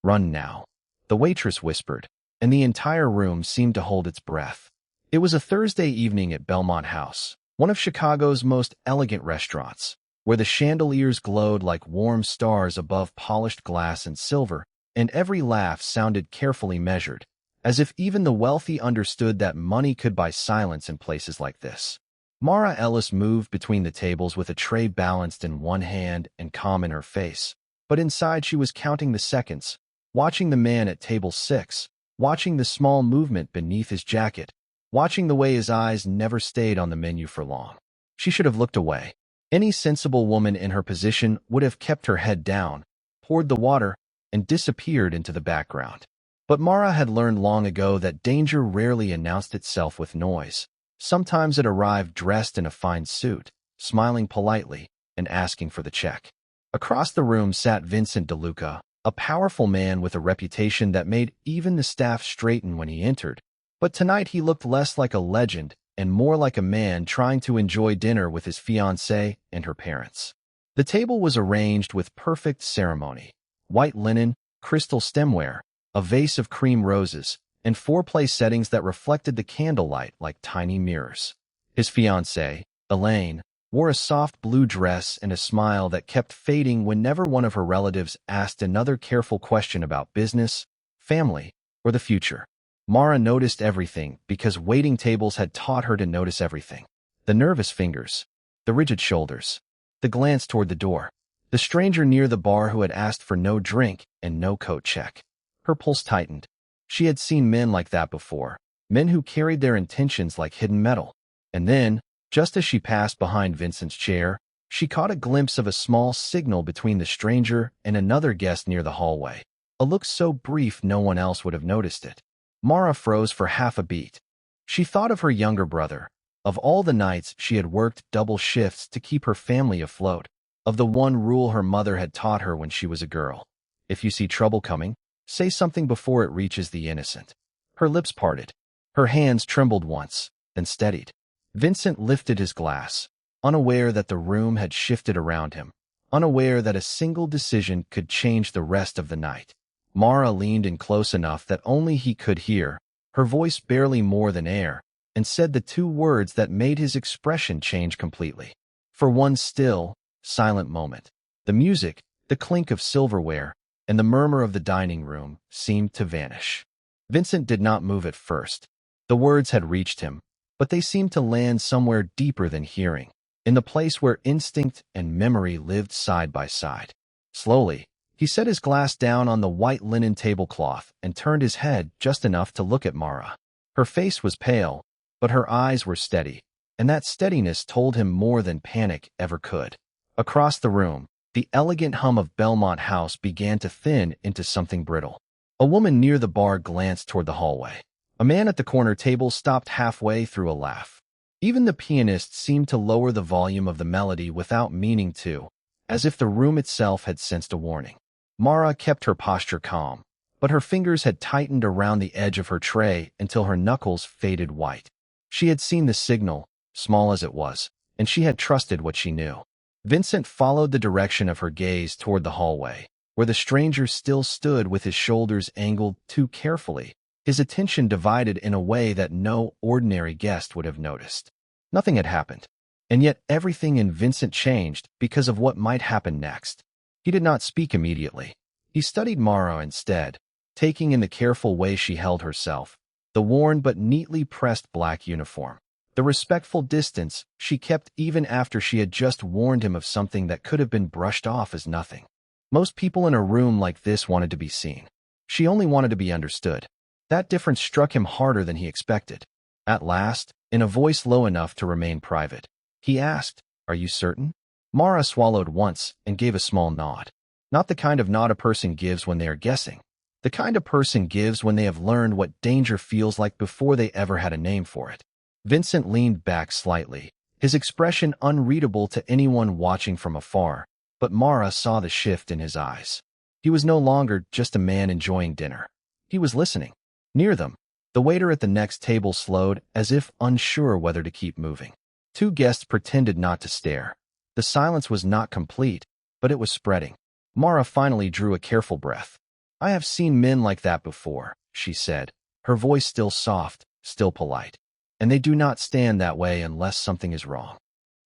Run now, the waitress whispered, and the entire room seemed to hold its breath. It was a Thursday evening at Belmont House, one of Chicago's most elegant restaurants, where the chandeliers glowed like warm stars above polished glass and silver, and every laugh sounded carefully measured, as if even the wealthy understood that money could buy silence in places like this. Mara Ellis moved between the tables with a tray balanced in one hand and calm in her face, but inside she was counting the seconds, watching the man at table 6, watching the small movement beneath his jacket, watching the way his eyes never stayed on the menu for long. She should have looked away. Any sensible woman in her position would have kept her head down, poured the water, and disappeared into the background. But Mara had learned long ago that danger rarely announced itself with noise. Sometimes it arrived dressed in a fine suit, smiling politely, and asking for the check. Across the room sat Vincent DeLuca, a powerful man with a reputation that made even the staff straighten when he entered. But tonight he looked less like a legend and more like a man trying to enjoy dinner with his fiancée and her parents. The table was arranged with perfect ceremony: white linen, crystal stemware, a vase of cream roses, and four-play settings that reflected the candlelight like tiny mirrors. His fiancée, Elaine, wore a soft blue dress and a smile that kept fading whenever one of her relatives asked another careful question about business, family, or the future. Mara noticed everything because waiting tables had taught her to notice everything. The nervous fingers, the rigid shoulders, the glance toward the door, the stranger near the bar who had asked for no drink and no coat check. Her pulse tightened. She had seen men like that before, men who carried their intentions like hidden metal. And then, just as she passed behind Vincent's chair, she caught a glimpse of a small signal between the stranger and another guest near the hallway, a look so brief no one else would have noticed it. Mara froze for half a beat. She thought of her younger brother, of all the nights she had worked double shifts to keep her family afloat, of the one rule her mother had taught her when she was a girl: if you see trouble coming, say something before it reaches the innocent. Her lips parted. Her hands trembled once, then steadied. Vincent lifted his glass, unaware that the room had shifted around him, unaware that a single decision could change the rest of the night. Mara leaned in close enough that only he could hear, her voice barely more than air, and said the two words that made his expression change completely. For one still, silent moment, the music, the clink of silverware, and the murmur of the dining room seemed to vanish. Vincent did not move at first. The words had reached him, but they seemed to land somewhere deeper than hearing, in the place where instinct and memory lived side by side. Slowly, he set his glass down on the white linen tablecloth and turned his head just enough to look at Mara. Her face was pale, but her eyes were steady, and that steadiness told him more than panic ever could. Across the room, the elegant hum of Belmont House began to thin into something brittle. A woman near the bar glanced toward the hallway. A man at the corner table stopped halfway through a laugh. Even the pianist seemed to lower the volume of the melody without meaning to, as if the room itself had sensed a warning. Mara kept her posture calm, but her fingers had tightened around the edge of her tray until her knuckles faded white. She had seen the signal, small as it was, and she had trusted what she knew. Vincent followed the direction of her gaze toward the hallway, where the stranger still stood with his shoulders angled too carefully, his attention divided in a way that no ordinary guest would have noticed. Nothing had happened, and yet everything in Vincent changed because of what might happen next. He did not speak immediately. He studied Mara instead, taking in the careful way she held herself, the worn but neatly pressed black uniform, the respectful distance she kept even after she had just warned him of something that could have been brushed off as nothing. Most people in a room like this wanted to be seen. She only wanted to be understood. That difference struck him harder than he expected. At last, in a voice low enough to remain private, he asked, "Are you certain?" Mara swallowed once and gave a small nod. Not the kind of nod a person gives when they are guessing. The kind a person gives when they have learned what danger feels like before they ever had a name for it. Vincent leaned back slightly, his expression unreadable to anyone watching from afar, but Mara saw the shift in his eyes. He was no longer just a man enjoying dinner. He was listening. Near them, the waiter at the next table slowed, as if unsure whether to keep moving. Two guests pretended not to stare. The silence was not complete, but it was spreading. Mara finally drew a careful breath. I have seen men like that before, she said, her voice still soft, still polite. And they do not stand that way unless something is wrong.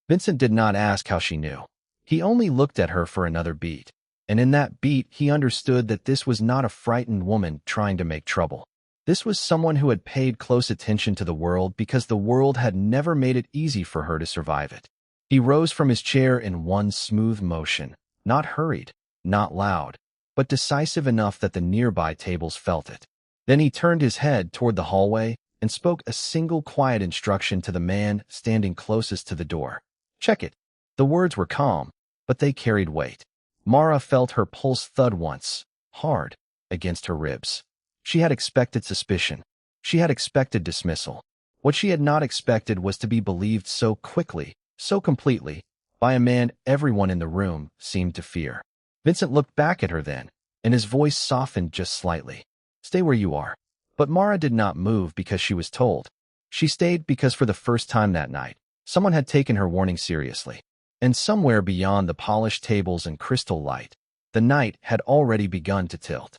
Vincent did not ask how she knew. He only looked at her for another beat. And in that beat, he understood that this was not a frightened woman trying to make trouble. This was someone who had paid close attention to the world because the world had never made it easy for her to survive it. He rose from his chair in one smooth motion, not hurried, not loud, but decisive enough that the nearby tables felt it. Then he turned his head toward the hallway and spoke a single quiet instruction to the man standing closest to the door. Check it. The words were calm, but they carried weight. Mara felt her pulse thud once, hard, against her ribs. She had expected suspicion. She had expected dismissal. What she had not expected was to be believed so quickly, so completely, by a man everyone in the room seemed to fear. Vincent looked back at her then, and his voice softened just slightly. Stay where you are. But Mara did not move because she was told. She stayed because for the first time that night, someone had taken her warning seriously. And somewhere beyond the polished tables and crystal light, the night had already begun to tilt.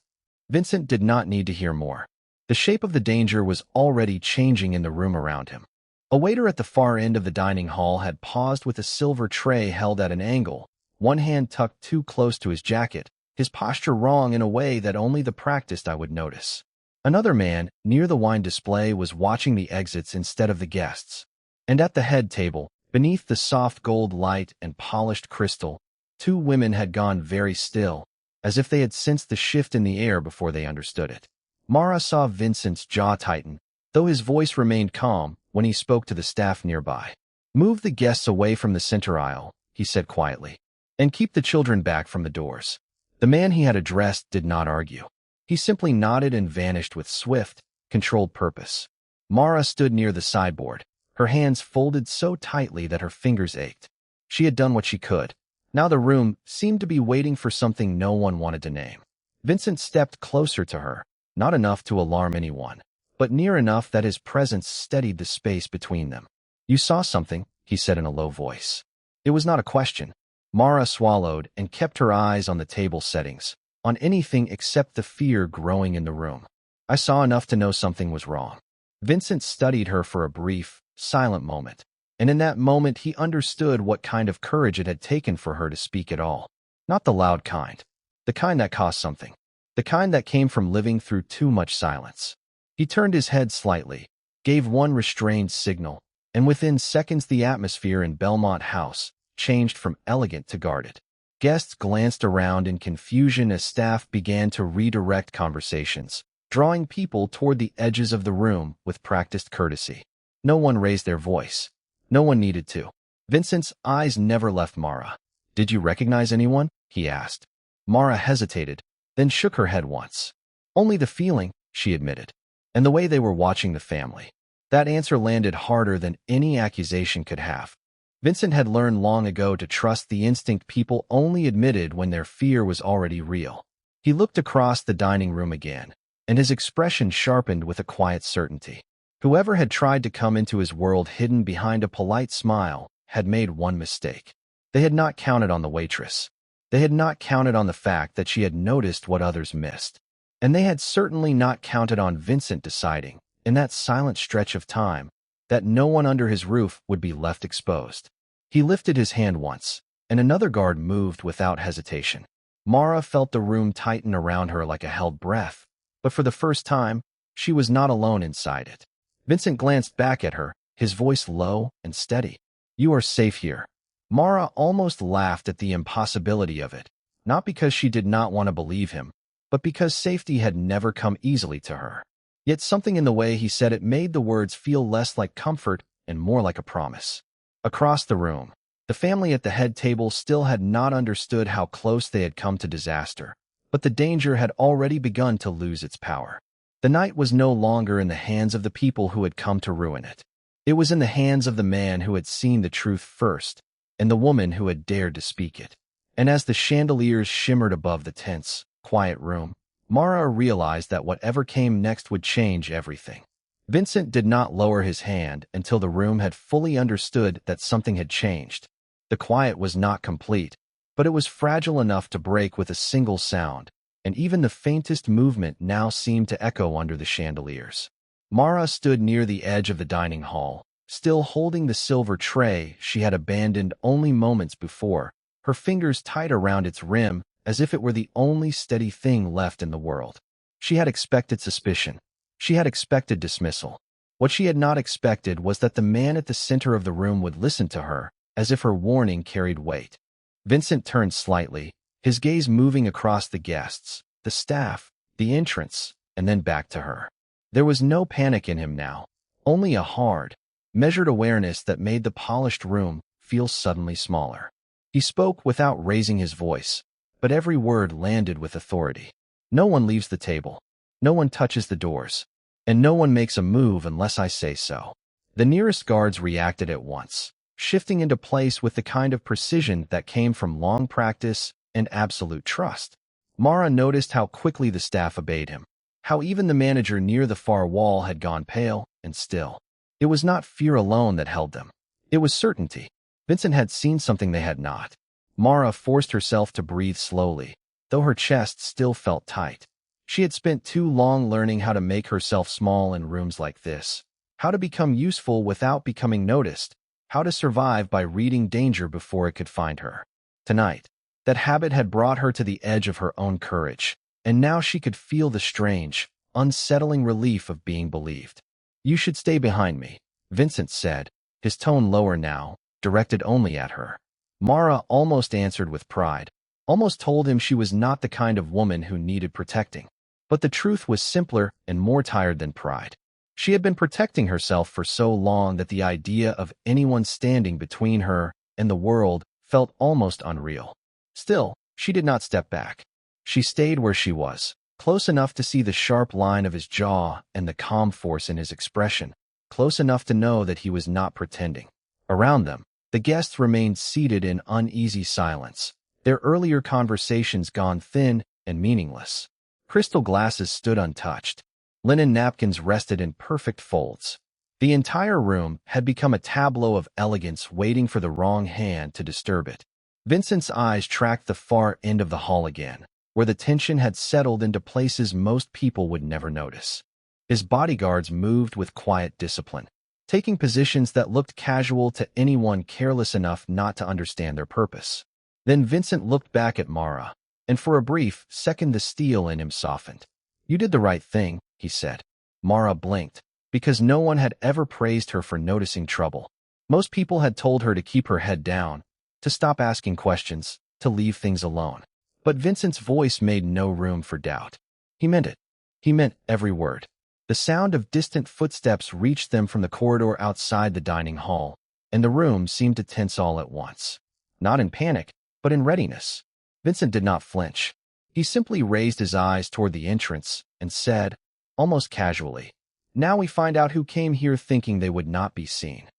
Vincent did not need to hear more. The shape of the danger was already changing in the room around him. A waiter at the far end of the dining hall had paused with a silver tray held at an angle, one hand tucked too close to his jacket, his posture wrong in a way that only the practiced eye would notice. Another man, near the wine display, was watching the exits instead of the guests. And at the head table, beneath the soft gold light and polished crystal, two women had gone very still, as if they had sensed the shift in the air before they understood it. Mara saw Vincent's jaw tighten, though his voice remained calm when he spoke to the staff nearby. Move the guests away from the center aisle, he said quietly, and keep the children back from the doors. The man he had addressed did not argue. He simply nodded and vanished with swift, controlled purpose. Mara stood near the sideboard, her hands folded so tightly that her fingers ached. She had done what she could. Now the room seemed to be waiting for something no one wanted to name. Vincent stepped closer to her, not enough to alarm anyone, but near enough that his presence steadied the space between them. You saw something, he said in a low voice. It was not a question. Mara swallowed and kept her eyes on the table settings, on anything except the fear growing in the room. I saw enough to know something was wrong. Vincent studied her for a brief, silent moment, and in that moment he understood what kind of courage it had taken for her to speak at all. Not the loud kind. The kind that cost something. The kind that came from living through too much silence. He turned his head slightly, gave one restrained signal, and within seconds the atmosphere in Belmont House changed from elegant to guarded. Guests glanced around in confusion as staff began to redirect conversations, drawing people toward the edges of the room with practiced courtesy. No one raised their voice. No one needed to. Vincent's eyes never left Mara. Did you recognize anyone? He asked. Mara hesitated, then shook her head once. Only the feeling, she admitted, and the way they were watching the family. That answer landed harder than any accusation could have. Vincent had learned long ago to trust the instinct people only admitted when their fear was already real. He looked across the dining room again, and his expression sharpened with a quiet certainty. Whoever had tried to come into his world hidden behind a polite smile had made one mistake. They had not counted on the waitress. They had not counted on the fact that she had noticed what others missed. And they had certainly not counted on Vincent deciding, in that silent stretch of time, that no one under his roof would be left exposed. He lifted his hand once, and another guard moved without hesitation. Mara felt the room tighten around her like a held breath, but for the first time, she was not alone inside it. Vincent glanced back at her, his voice low and steady. You are safe here. Mara almost laughed at the impossibility of it, not because she did not want to believe him, but because safety had never come easily to her. Yet something in the way he said it made the words feel less like comfort and more like a promise. Across the room, the family at the head table still had not understood how close they had come to disaster, but the danger had already begun to lose its power. The night was no longer in the hands of the people who had come to ruin it. It was in the hands of the man who had seen the truth first, and the woman who had dared to speak it. And as the chandeliers shimmered above the tense, quiet room, Mara realized that whatever came next would change everything. Vincent did not lower his hand until the room had fully understood that something had changed. The quiet was not complete, but it was fragile enough to break with a single sound, and even the faintest movement now seemed to echo under the chandeliers. Mara stood near the edge of the dining hall, still holding the silver tray she had abandoned only moments before, her fingers tight around its rim as if it were the only steady thing left in the world. She had expected suspicion. She had expected dismissal. What she had not expected was that the man at the center of the room would listen to her, as if her warning carried weight. Vincent turned slightly, his gaze moving across the guests, the staff, the entrance, and then back to her. There was no panic in him now, only a hard, measured awareness that made the polished room feel suddenly smaller. He spoke without raising his voice, but every word landed with authority. No one leaves the table. No one touches the doors. And no one makes a move unless I say so. The nearest guards reacted at once, shifting into place with the kind of precision that came from long practice and absolute trust. Mara noticed how quickly the staff obeyed him, how even the manager near the far wall had gone pale and still. It was not fear alone that held them. It was certainty. Vincent had seen something they had not. Mara forced herself to breathe slowly, though her chest still felt tight. She had spent too long learning how to make herself small in rooms like this, how to become useful without becoming noticed, how to survive by reading danger before it could find her. Tonight, that habit had brought her to the edge of her own courage, and now she could feel the strange, unsettling relief of being believed. "You should stay behind me," Vincent said, his tone lower now, directed only at her. Mara almost answered with pride, almost told him she was not the kind of woman who needed protecting. But the truth was simpler and more tired than pride. She had been protecting herself for so long that the idea of anyone standing between her and the world felt almost unreal. Still, she did not step back. She stayed where she was, close enough to see the sharp line of his jaw and the calm force in his expression, close enough to know that he was not pretending. Around them, the guests remained seated in uneasy silence, their earlier conversations gone thin and meaningless. Crystal glasses stood untouched. Linen napkins rested in perfect folds. The entire room had become a tableau of elegance waiting for the wrong hand to disturb it. Vincent's eyes tracked the far end of the hall again, where the tension had settled into places most people would never notice. His bodyguards moved with quiet discipline, taking positions that looked casual to anyone careless enough not to understand their purpose. Then Vincent looked back at Mara, and for a brief second the steel in him softened. "You did the right thing," he said. Mara blinked, because no one had ever praised her for noticing trouble. Most people had told her to keep her head down, to stop asking questions, to leave things alone. But Vincent's voice made no room for doubt. He meant it. He meant every word. The sound of distant footsteps reached them from the corridor outside the dining hall, and the room seemed to tense all at once. Not in panic, but in readiness. Vincent did not flinch. He simply raised his eyes toward the entrance and said, almost casually, "Now we find out who came here thinking they would not be seen."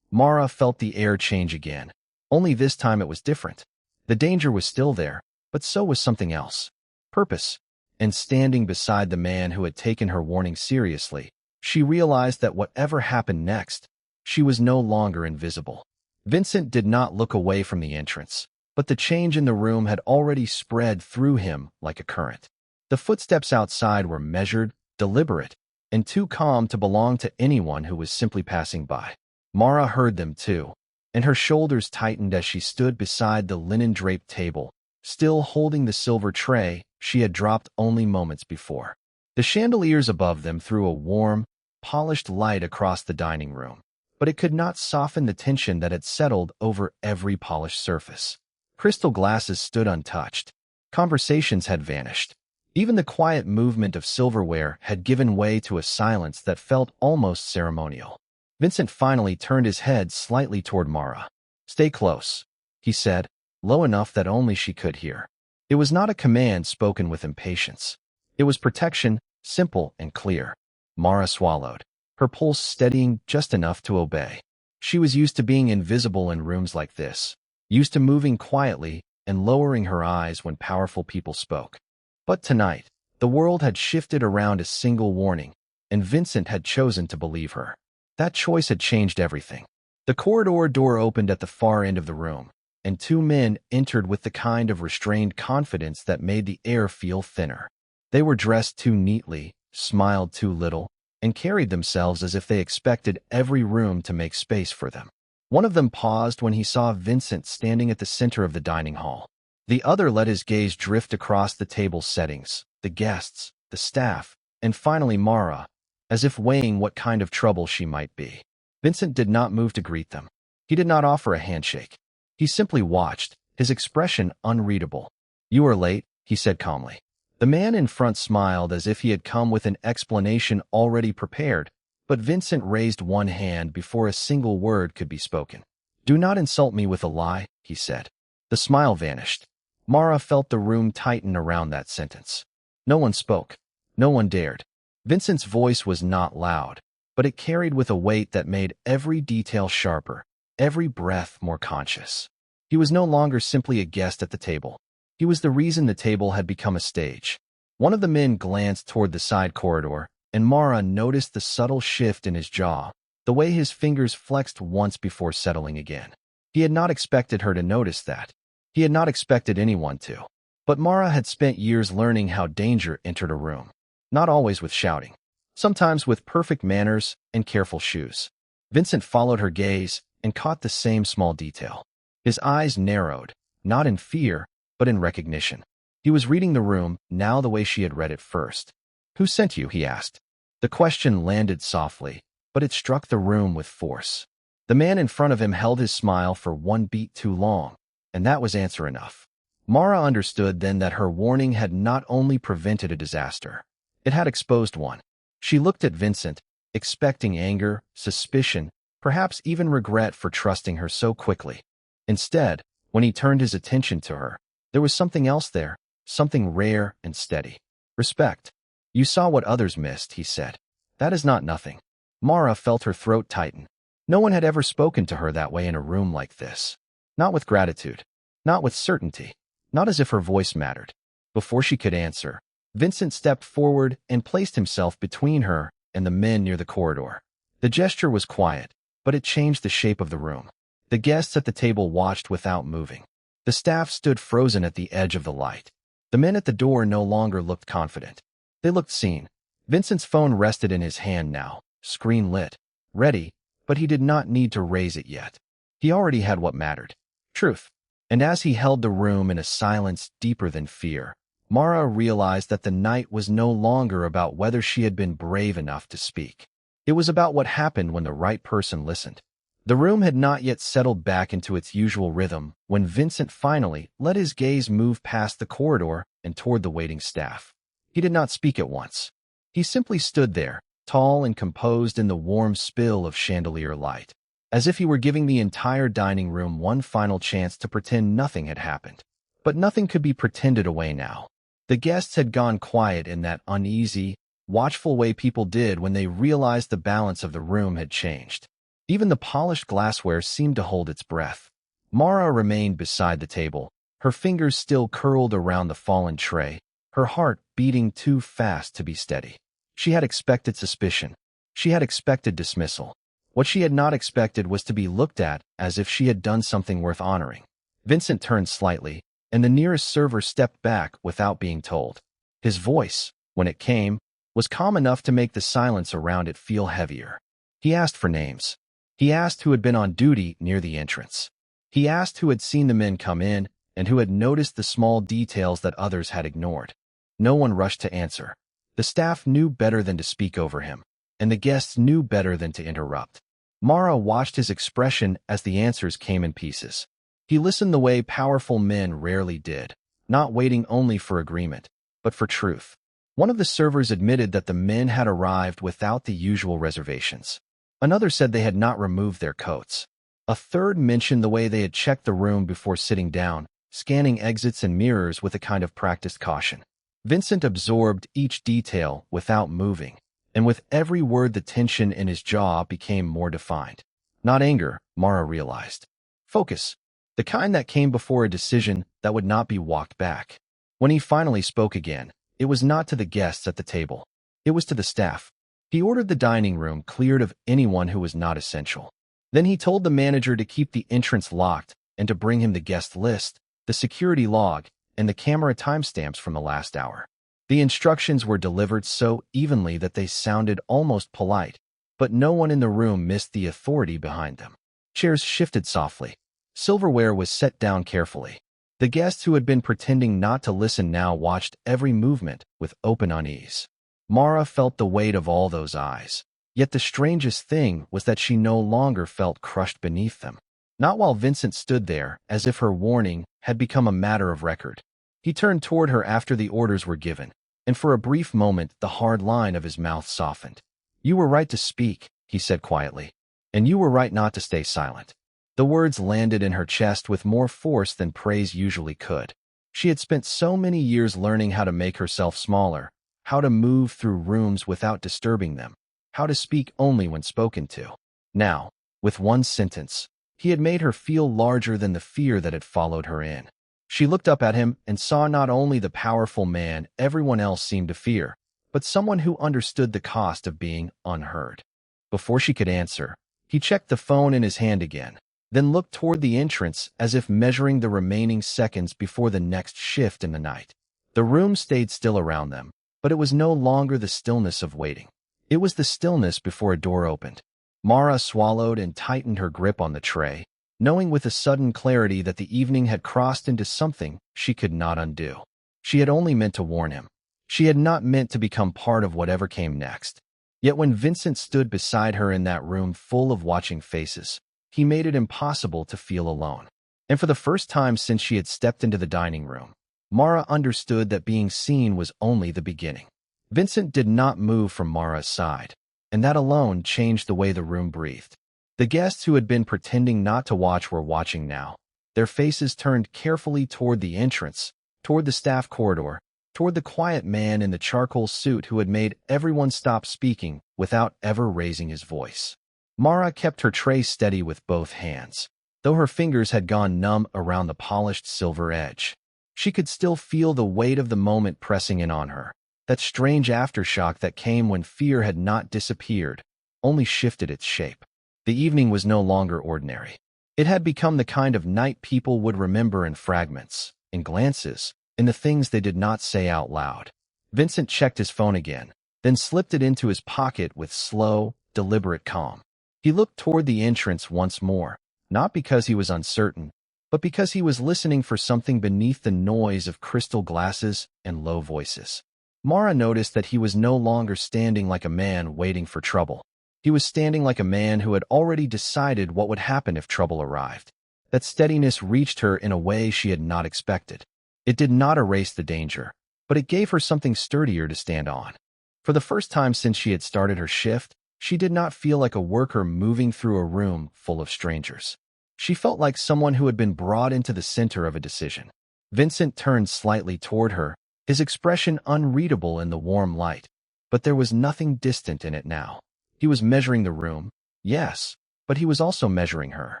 Mara felt the air change again, only this time it was different. The danger was still there, but so was something else. Purpose. And standing beside the man who had taken her warning seriously, she realized that whatever happened next, she was no longer invisible. Vincent did not look away from the entrance, but the change in the room had already spread through him like a current. The footsteps outside were measured, deliberate, and too calm to belong to anyone who was simply passing by. Mara heard them too, and her shoulders tightened as she stood beside the linen-draped table, still holding the silver tray she had dropped only moments before. The chandeliers above them threw a warm, polished light across the dining room, but it could not soften the tension that had settled over every polished surface. Crystal glasses stood untouched. Conversations had vanished. Even the quiet movement of silverware had given way to a silence that felt almost ceremonial. Vincent finally turned his head slightly toward Mara. "Stay close," he said, low enough that only she could hear. It was not a command spoken with impatience. It was protection, simple and clear. Mara swallowed, her pulse steadying just enough to obey. She was used to being invisible in rooms like this, used to moving quietly and lowering her eyes when powerful people spoke. But tonight, the world had shifted around a single warning, and Vincent had chosen to believe her. That choice had changed everything. The corridor door opened at the far end of the room, and two men entered with the kind of restrained confidence that made the air feel thinner. They were dressed too neatly, smiled too little, and carried themselves as if they expected every room to make space for them. One of them paused when he saw Vincent standing at the center of the dining hall. The other let his gaze drift across the table's settings, the guests, the staff, and finally Mara, as if weighing what kind of trouble she might be. Vincent did not move to greet them. He did not offer a handshake. He simply watched, his expression unreadable. "You are late," he said calmly. The man in front smiled as if he had come with an explanation already prepared, but Vincent raised one hand before a single word could be spoken. "Do not insult me with a lie," he said. The smile vanished. Mara felt the room tighten around that sentence. No one spoke. No one dared. Vincent's voice was not loud, but it carried with a weight that made every detail sharper, every breath more conscious. He was no longer simply a guest at the table. He was the reason the table had become a stage. One of the men glanced toward the side corridor, and Mara noticed the subtle shift in his jaw, the way his fingers flexed once before settling again. He had not expected her to notice that. He had not expected anyone to. But Mara had spent years learning how danger entered a room. Not always with shouting. Sometimes with perfect manners and careful shoes. Vincent followed her gaze and caught the same small detail. His eyes narrowed, not in fear, but in recognition. He was reading the room now the way she had read it first. "Who sent you?" he asked. The question landed softly, but it struck the room with force. The man in front of him held his smile for one beat too long, and that was answer enough. Mara understood then that her warning had not only prevented a disaster, it had exposed one. She looked at Vincent, expecting anger, suspicion, perhaps even regret for trusting her so quickly. Instead, when he turned his attention to her, there was something else there, something rare and steady. "Respect. You saw what others missed," he said. "That is not nothing." Mara felt her throat tighten. No one had ever spoken to her that way in a room like this. Not with gratitude. Not with certainty. Not as if her voice mattered. Before she could answer, Vincent stepped forward and placed himself between her and the men near the corridor. The gesture was quiet, but it changed the shape of the room. The guests at the table watched without moving. The staff stood frozen at the edge of the light. The men at the door no longer looked confident. They looked seen. Vincent's phone rested in his hand now, screen lit, ready, but he did not need to raise it yet. He already had what mattered: truth. And as he held the room in a silence deeper than fear, Mara realized that the night was no longer about whether she had been brave enough to speak. It was about what happened when the right person listened. The room had not yet settled back into its usual rhythm when Vincent finally let his gaze move past the corridor and toward the waiting staff. He did not speak at once. He simply stood there, tall and composed in the warm spill of chandelier light, as if he were giving the entire dining room one final chance to pretend nothing had happened. But nothing could be pretended away now. The guests had gone quiet in that uneasy, watchful way people did when they realized the balance of the room had changed. Even the polished glassware seemed to hold its breath. Mara remained beside the table, her fingers still curled around the fallen tray, her heart beating too fast to be steady. She had expected suspicion. She had expected dismissal. What she had not expected was to be looked at as if she had done something worth honoring. Vincent turned slightly, and the nearest server stepped back without being told. His voice, when it came, was calm enough to make the silence around it feel heavier. He asked for names. He asked who had been on duty near the entrance. He asked who had seen the men come in and who had noticed the small details that others had ignored. No one rushed to answer. The staff knew better than to speak over him, and the guests knew better than to interrupt. Mara watched his expression as the answers came in pieces. He listened the way powerful men rarely did, not waiting only for agreement, but for truth. One of the servers admitted that the men had arrived without the usual reservations. Another said they had not removed their coats. A third mentioned the way they had checked the room before sitting down, scanning exits and mirrors with a kind of practiced caution. Vincent absorbed each detail without moving, and with every word the tension in his jaw became more defined. Not anger, Mara realized. Focus. The kind that came before a decision that would not be walked back. When he finally spoke again, it was not to the guests at the table. It was to the staff. He ordered the dining room cleared of anyone who was not essential. Then he told the manager to keep the entrance locked and to bring him the guest list, the security log, and the camera timestamps from the last hour. The instructions were delivered so evenly that they sounded almost polite, but no one in the room missed the authority behind them. Chairs shifted softly. Silverware was set down carefully. The guests who had been pretending not to listen now watched every movement with open unease. Mara felt the weight of all those eyes. Yet the strangest thing was that she no longer felt crushed beneath them. Not while Vincent stood there, as if her warning had become a matter of record. He turned toward her after the orders were given, and for a brief moment the hard line of his mouth softened. "You were right to speak," he said quietly. "And you were right not to stay silent." The words landed in her chest with more force than praise usually could. She had spent so many years learning how to make herself smaller, how to move through rooms without disturbing them, how to speak only when spoken to. Now, with one sentence, he had made her feel larger than the fear that had followed her in. She looked up at him and saw not only the powerful man everyone else seemed to fear, but someone who understood the cost of being unheard. Before she could answer, he checked the phone in his hand again, then looked toward the entrance as if measuring the remaining seconds before the next shift in the night. The room stayed still around them, but it was no longer the stillness of waiting. It was the stillness before a door opened. Mara swallowed and tightened her grip on the tray, knowing with a sudden clarity that the evening had crossed into something she could not undo. She had only meant to warn him. She had not meant to become part of whatever came next. Yet when Vincent stood beside her in that room full of watching faces, he made it impossible to feel alone. And for the first time since she had stepped into the dining room, Mara understood that being seen was only the beginning. Vincent did not move from Mara's side, and that alone changed the way the room breathed. The guests who had been pretending not to watch were watching now. Their faces turned carefully toward the entrance, toward the staff corridor, toward the quiet man in the charcoal suit who had made everyone stop speaking without ever raising his voice. Mara kept her tray steady with both hands, though her fingers had gone numb around the polished silver edge. She could still feel the weight of the moment pressing in on her. That strange aftershock that came when fear had not disappeared, only shifted its shape. The evening was no longer ordinary. It had become the kind of night people would remember in fragments, in glances, in the things they did not say out loud. Vincent checked his phone again, then slipped it into his pocket with slow, deliberate calm. He looked toward the entrance once more, not because he was uncertain, but because he was listening for something beneath the noise of crystal glasses and low voices. Mara noticed that he was no longer standing like a man waiting for trouble. He was standing like a man who had already decided what would happen if trouble arrived. That steadiness reached her in a way she had not expected. It did not erase the danger, but it gave her something sturdier to stand on. For the first time since she had started her shift, she did not feel like a worker moving through a room full of strangers. She felt like someone who had been brought into the center of a decision. Vincent turned slightly toward her, his expression unreadable in the warm light, but there was nothing distant in it now. He was measuring the room, yes, but he was also measuring her,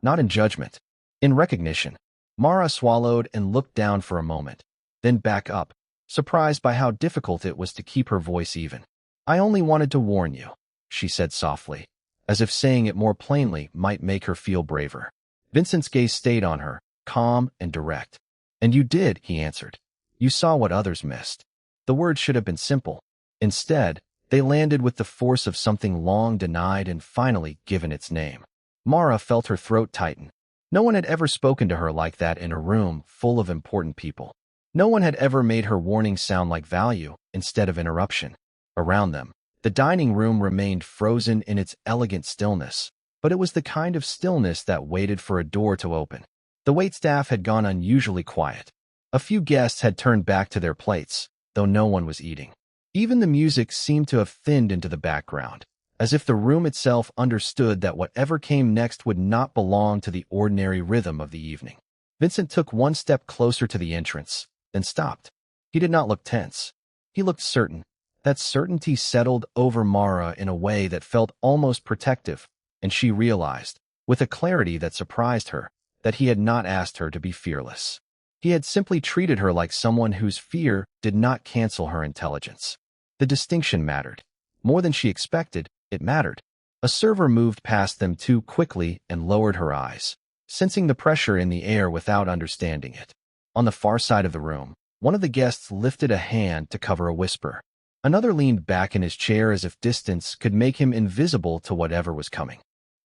not in judgment, in recognition. Mara swallowed and looked down for a moment, then back up, surprised by how difficult it was to keep her voice even. "I only wanted to warn you," she said softly, as if saying it more plainly might make her feel braver. Vincent's gaze stayed on her, calm and direct. "And you did," he answered. "You saw what others missed." The words should have been simple. Instead, they landed with the force of something long denied and finally given its name. Mara felt her throat tighten. No one had ever spoken to her like that in a room full of important people. No one had ever made her warning sound like value instead of interruption. Around them, the dining room remained frozen in its elegant stillness, but it was the kind of stillness that waited for a door to open. The waitstaff had gone unusually quiet. A few guests had turned back to their plates, though no one was eating. Even the music seemed to have thinned into the background, as if the room itself understood that whatever came next would not belong to the ordinary rhythm of the evening. Vincent took one step closer to the entrance, then stopped. He did not look tense. He looked certain. That certainty settled over Mara in a way that felt almost protective, and she realized, with a clarity that surprised her, that he had not asked her to be fearless. He had simply treated her like someone whose fear did not cancel her intelligence. The distinction mattered. More than she expected, it mattered. A server moved past them too quickly and lowered her eyes, sensing the pressure in the air without understanding it. On the far side of the room, one of the guests lifted a hand to cover a whisper. Another leaned back in his chair as if distance could make him invisible to whatever was coming.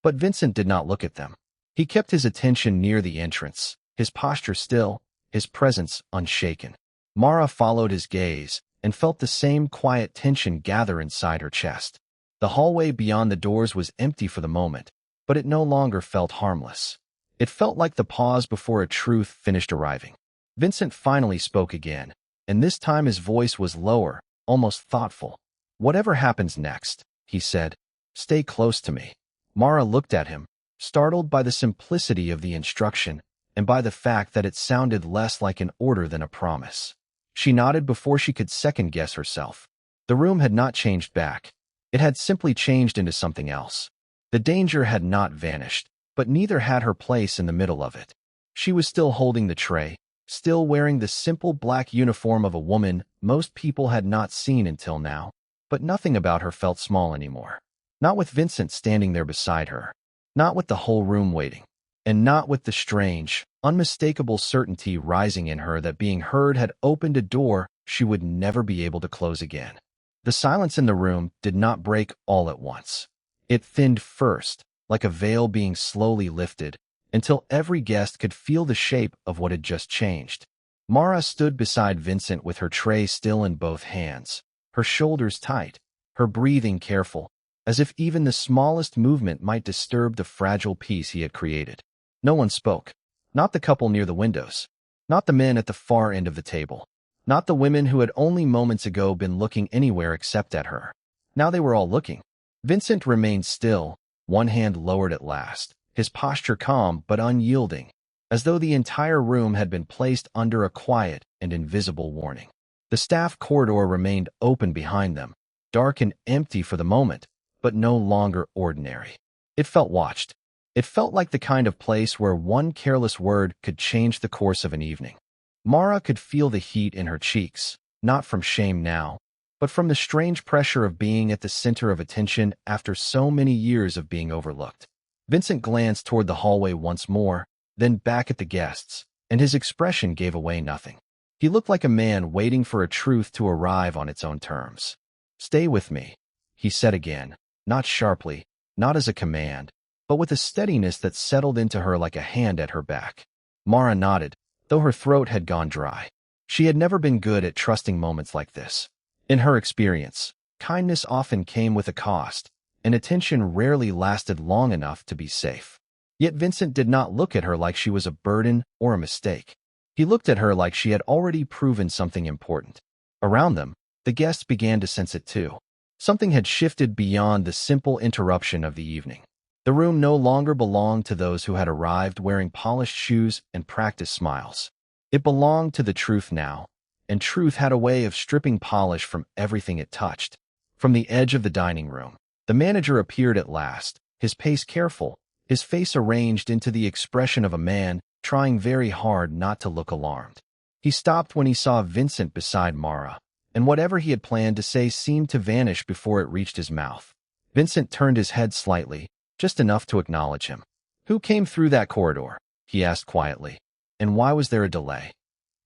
But Vincent did not look at them. He kept his attention near the entrance, his posture still, his presence unshaken. Mara followed his gaze and felt the same quiet tension gather inside her chest. The hallway beyond the doors was empty for the moment, but it no longer felt harmless. It felt like the pause before a truth finished arriving. Vincent finally spoke again, and this time his voice was lower, almost thoughtful. "Whatever happens next," he said, "stay close to me." Mara looked at him, startled by the simplicity of the instruction and by the fact that it sounded less like an order than a promise. She nodded before she could second-guess herself. The room had not changed back. It had simply changed into something else. The danger had not vanished, but neither had her place in the middle of it. She was still holding the tray, still wearing the simple black uniform of a woman most people had not seen until now, but nothing about her felt small anymore. Not with Vincent standing there beside her, not with the whole room waiting, and not with the strange, unmistakable certainty rising in her that being heard had opened a door she would never be able to close again. The silence in the room did not break all at once. It thinned first, like a veil being slowly lifted, until every guest could feel the shape of what had just changed. Mara stood beside Vincent with her tray still in both hands, her shoulders tight, her breathing careful, as if even the smallest movement might disturb the fragile peace he had created. No one spoke. Not the couple near the windows. Not the men at the far end of the table. Not the women who had only moments ago been looking anywhere except at her. Now they were all looking. Vincent remained still, one hand lowered at last, his posture calm but unyielding, as though the entire room had been placed under a quiet and invisible warning. The staff corridor remained open behind them, dark and empty for the moment, but no longer ordinary. It felt watched. It felt like the kind of place where one careless word could change the course of an evening. Mara could feel the heat in her cheeks, not from shame now, but from the strange pressure of being at the center of attention after so many years of being overlooked. Vincent glanced toward the hallway once more, then back at the guests, and his expression gave away nothing. He looked like a man waiting for a truth to arrive on its own terms. "Stay with me," he said again, not sharply, not as a command, but with a steadiness that settled into her like a hand at her back. Mara nodded, though her throat had gone dry. She had never been good at trusting moments like this. In her experience, kindness often came with a cost, and attention rarely lasted long enough to be safe. Yet Vincent did not look at her like she was a burden or a mistake. He looked at her like she had already proven something important. Around them, the guests began to sense it too. Something had shifted beyond the simple interruption of the evening. The room no longer belonged to those who had arrived wearing polished shoes and practiced smiles. It belonged to the truth now, and truth had a way of stripping polish from everything it touched. From the edge of the dining room, the manager appeared at last, his pace careful, his face arranged into the expression of a man trying very hard not to look alarmed. He stopped when he saw Vincent beside Mara, and whatever he had planned to say seemed to vanish before it reached his mouth. Vincent turned his head slightly, just enough to acknowledge him. "Who came through that corridor?" he asked quietly. "And why was there a delay?"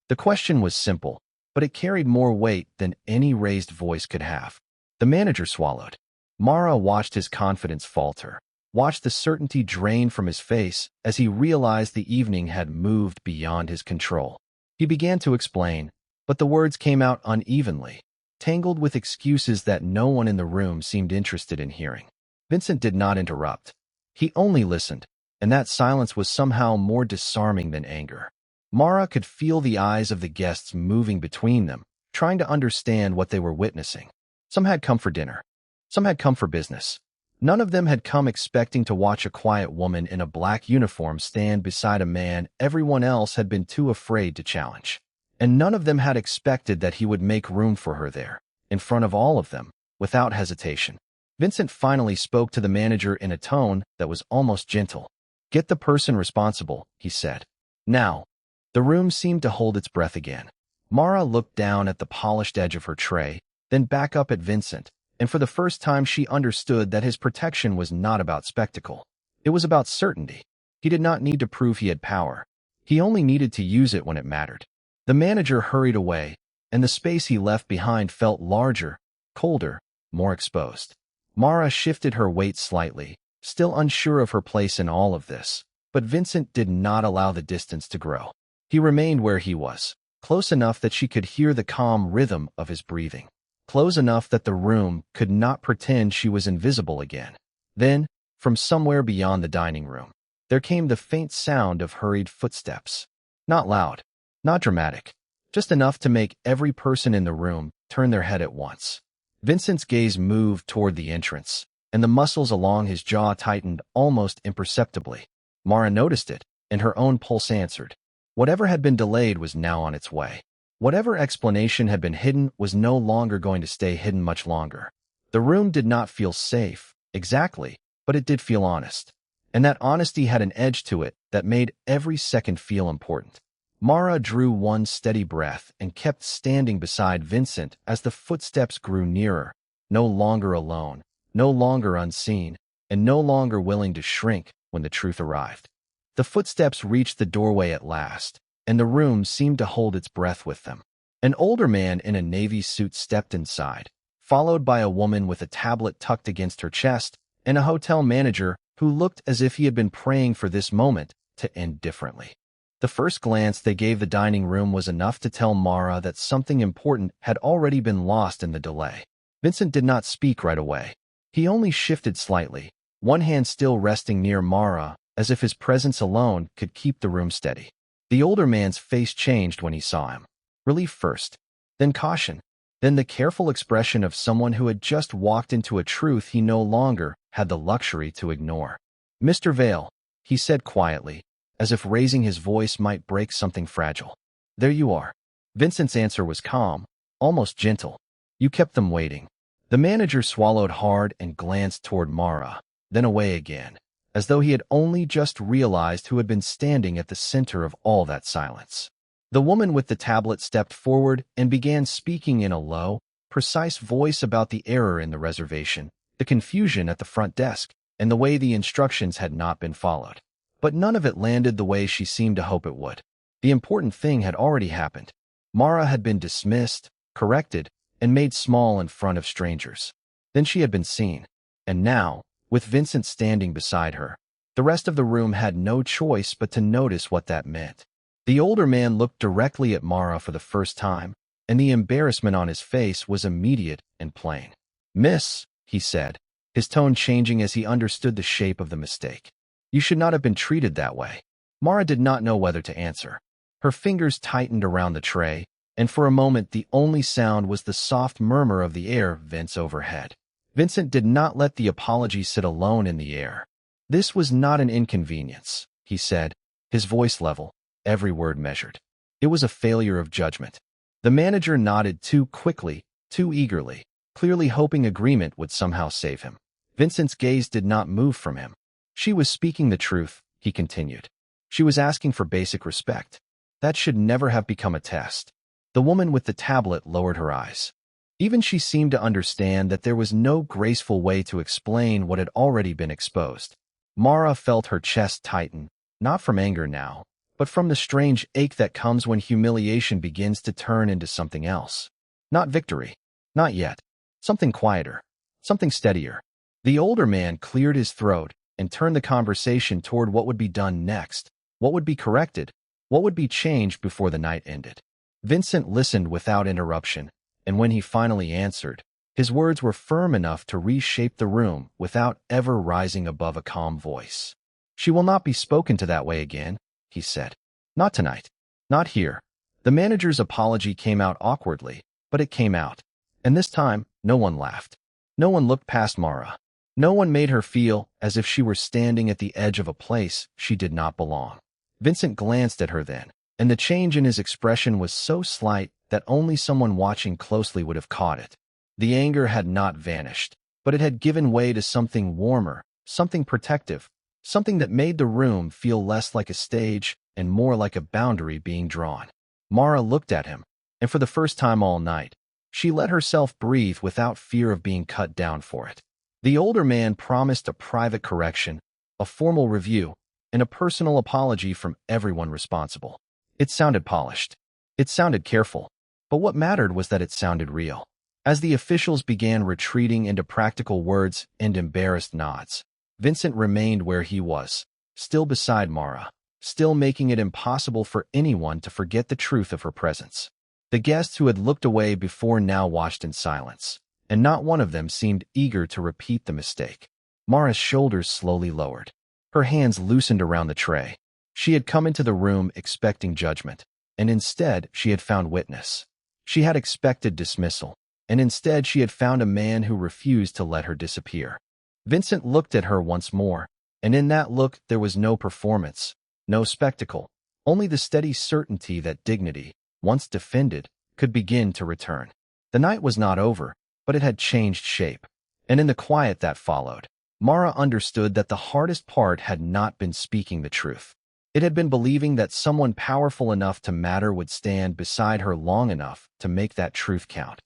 The question was simple, but it carried more weight than any raised voice could have. The manager swallowed. Mara watched his confidence falter, watched the certainty drain from his face as he realized the evening had moved beyond his control. He began to explain, but the words came out unevenly, tangled with excuses that no one in the room seemed interested in hearing. Vincent did not interrupt. He only listened, and that silence was somehow more disarming than anger. Mara could feel the eyes of the guests moving between them, trying to understand what they were witnessing. Some had come for dinner. Some had come for business. None of them had come expecting to watch a quiet woman in a black uniform stand beside a man everyone else had been too afraid to challenge. And none of them had expected that he would make room for her there, in front of all of them, without hesitation. Vincent finally spoke to the manager in a tone that was almost gentle. "Get the person responsible," he said. "Now." The room seemed to hold its breath again. Mara looked down at the polished edge of her tray, then back up at Vincent, and for the first time she understood that his protection was not about spectacle. It was about certainty. He did not need to prove he had power. He only needed to use it when it mattered. The manager hurried away, and the space he left behind felt larger, colder, more exposed. Mara shifted her weight slightly, still unsure of her place in all of this, but Vincent did not allow the distance to grow. He remained where he was, close enough that she could hear the calm rhythm of his breathing, close enough that the room could not pretend she was invisible again. Then, from somewhere beyond the dining room, there came the faint sound of hurried footsteps. Not loud, not dramatic, just enough to make every person in the room turn their head at once. Vincent's gaze moved toward the entrance, and the muscles along his jaw tightened almost imperceptibly. Mara noticed it, and her own pulse answered. Whatever had been delayed was now on its way. Whatever explanation had been hidden was no longer going to stay hidden much longer. The room did not feel safe, exactly, but it did feel honest. And that honesty had an edge to it that made every second feel important. Mara drew one steady breath and kept standing beside Vincent as the footsteps grew nearer, no longer alone, no longer unseen, and no longer willing to shrink when the truth arrived. The footsteps reached the doorway at last, and the room seemed to hold its breath with them. An older man in a navy suit stepped inside, followed by a woman with a tablet tucked against her chest, and a hotel manager who looked as if he had been praying for this moment to end differently. The first glance they gave the dining room was enough to tell Mara that something important had already been lost in the delay. Vincent did not speak right away. He only shifted slightly, one hand still resting near Mara, as if his presence alone could keep the room steady. The older man's face changed when he saw him. Relief first, then caution, then the careful expression of someone who had just walked into a truth he no longer had the luxury to ignore. "Mr. Vale," he said quietly, as if raising his voice might break something fragile. "There you are." Vincent's answer was calm, almost gentle. "You kept them waiting." The manager swallowed hard and glanced toward Mara, then away again, as though he had only just realized who had been standing at the center of all that silence. The woman with the tablet stepped forward and began speaking in a low, precise voice about the error in the reservation, the confusion at the front desk, and the way the instructions had not been followed. But none of it landed the way she seemed to hope it would. The important thing had already happened. Mara had been dismissed, corrected, and made small in front of strangers. Then she had been seen. And now, with Vincent standing beside her, the rest of the room had no choice but to notice what that meant. The older man looked directly at Mara for the first time, and the embarrassment on his face was immediate and plain. "Miss," he said, his tone changing as he understood the shape of the mistake. "You should not have been treated that way." Mara did not know whether to answer. Her fingers tightened around the tray, and for a moment the only sound was the soft murmur of the air vents overhead. Vincent did not let the apology sit alone in the air. "This was not an inconvenience," he said, his voice level, every word measured. "It was a failure of judgment." The manager nodded too quickly, too eagerly, clearly hoping agreement would somehow save him. Vincent's gaze did not move from him. "She was speaking the truth," he continued. "She was asking for basic respect. That should never have become a test." The woman with the tablet lowered her eyes. Even she seemed to understand that there was no graceful way to explain what had already been exposed. Mara felt her chest tighten, not from anger now, but from the strange ache that comes when humiliation begins to turn into something else. Not victory. Not yet. Something quieter. Something steadier. The older man cleared his throat and turned the conversation toward what would be done next, what would be corrected, what would be changed before the night ended. Vincent listened without interruption, and when he finally answered, his words were firm enough to reshape the room without ever rising above a calm voice. "She will not be spoken to that way again," he said. "Not tonight. Not here." The manager's apology came out awkwardly, but it came out. And this time, no one laughed. No one looked past Mara. No one made her feel as if she were standing at the edge of a place she did not belong. Vincent glanced at her then, and the change in his expression was so slight that only someone watching closely would have caught it. The anger had not vanished, but it had given way to something warmer, something protective, something that made the room feel less like a stage and more like a boundary being drawn. Mara looked at him, and for the first time all night, she let herself breathe without fear of being cut down for it. The older man promised a private correction, a formal review, and a personal apology from everyone responsible. It sounded polished. It sounded careful. But what mattered was that it sounded real. As the officials began retreating into practical words and embarrassed nods, Vincent remained where he was, still beside Mara, still making it impossible for anyone to forget the truth of her presence. The guests who had looked away before now watched in silence, and not one of them seemed eager to repeat the mistake. Mara's shoulders slowly lowered. Her hands loosened around the tray. She had come into the room expecting judgment, and instead she had found witness. She had expected dismissal, and instead she had found a man who refused to let her disappear. Vincent looked at her once more, and in that look there was no performance, no spectacle, only the steady certainty that dignity, once defended, could begin to return. The night was not over, but it had changed shape, and in the quiet that followed, Mara understood that the hardest part had not been speaking the truth. It had been believing that someone powerful enough to matter would stand beside her long enough to make that truth count.